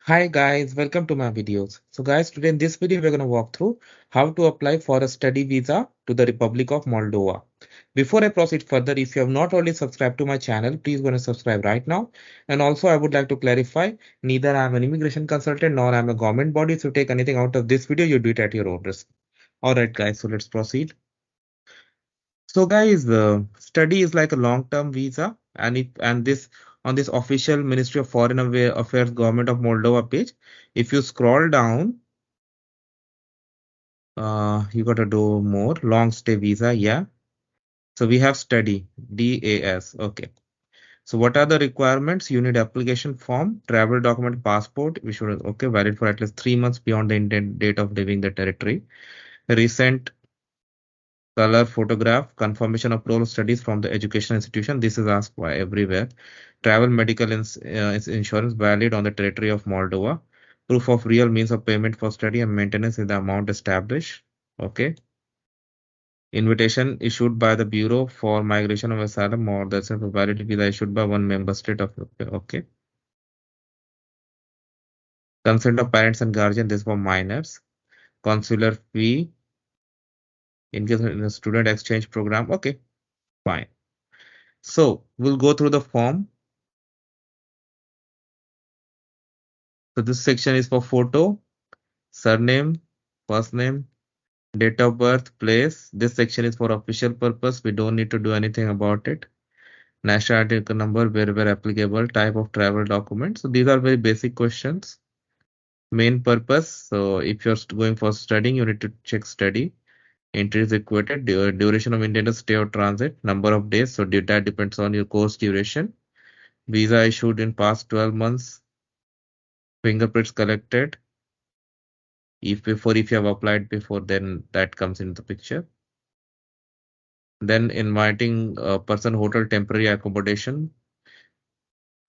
Hi guys, welcome to my videos. So guys, today in this video we're going to walk through how to apply for a study visa to the Republic of Moldova. Before I proceed further, if you have not already subscribed to my channel, please go and subscribe right now. And also I would like to clarify, neither I am an immigration consultant nor I am a government body. So take anything out of this video, you do it at your own risk. Alright guys, so let's proceed. So guys, study is like a long-term visa and this on this official Ministry of Foreign Affairs Government of Moldova page, if you scroll down, you got to do more long stay visa. Yeah. So we have study DAS. Okay. So what are the requirements? You need application form, travel document, passport. We should okay valid for at least 3 months beyond the intended date of leaving the territory. Recent color photograph, confirmation of role studies from the education institution. This is asked by everywhere. Travel medical insurance valid on the territory of Moldova. Proof of real means of payment for study and maintenance is the amount established. Okay. Invitation issued by the Bureau for Migration of Asylum or the valid visa issued by one member state of okay. Consent of parents and guardian, this for minors. Consular fee in case in a student exchange program. Okay, fine. So we'll go through the form. So this section is for photo, surname, first name, date of birth, place. This section is for official purpose. We don't need to do anything about it. Nationality number wherever applicable, type of travel document. So these are very basic questions. Main purpose. So if you're going for studying, you need to check study. Entry is equated. Duration of intended stay or transit. Number of days. So that depends on your course duration. Visa issued in past 12 months. Fingerprints collected. If you have applied before, then that comes into the picture. Then inviting a person, hotel, temporary accommodation,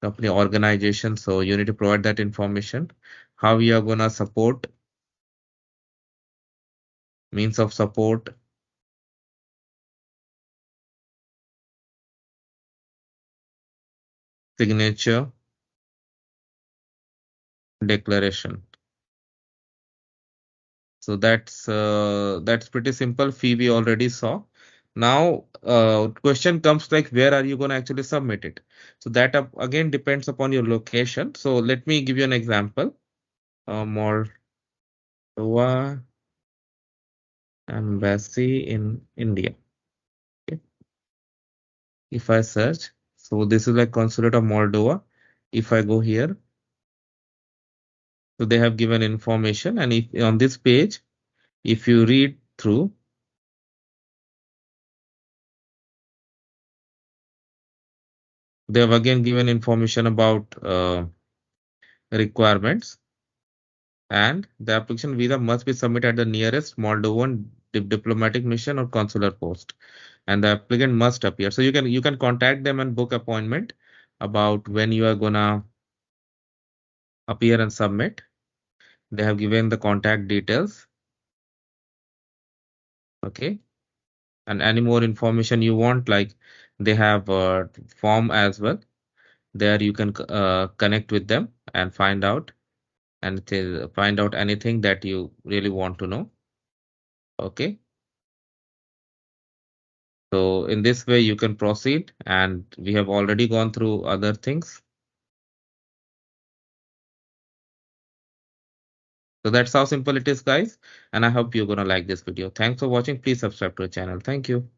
company organization. So you need to provide that information. How you are gonna support, means of support, signature, declaration. So that's pretty simple. Fee we already saw. Now, question comes like, where are you going to actually submit it? So that again depends upon your location. So let me give you an example. Moldova Embassy in India. Okay. If I search, so this is like Consulate of Moldova. If I go here, so they have given information, and if on this page, if you read through, they have again given information about requirements, and the application visa must be submitted at the nearest Moldovan diplomatic mission or consular post, and the applicant must appear. So you can contact them and book appointment about when you are gonna appear and submit. They have given the contact details. Okay, and any more information you want, like they have a form as well. There you can connect with them and find out find out anything that you really want to know. Okay. So in this way you can proceed, and we have already gone through other things. So that's how simple it is, guys. And I hope you're gonna like this video. Thanks for watching. Please subscribe to the channel. Thank you.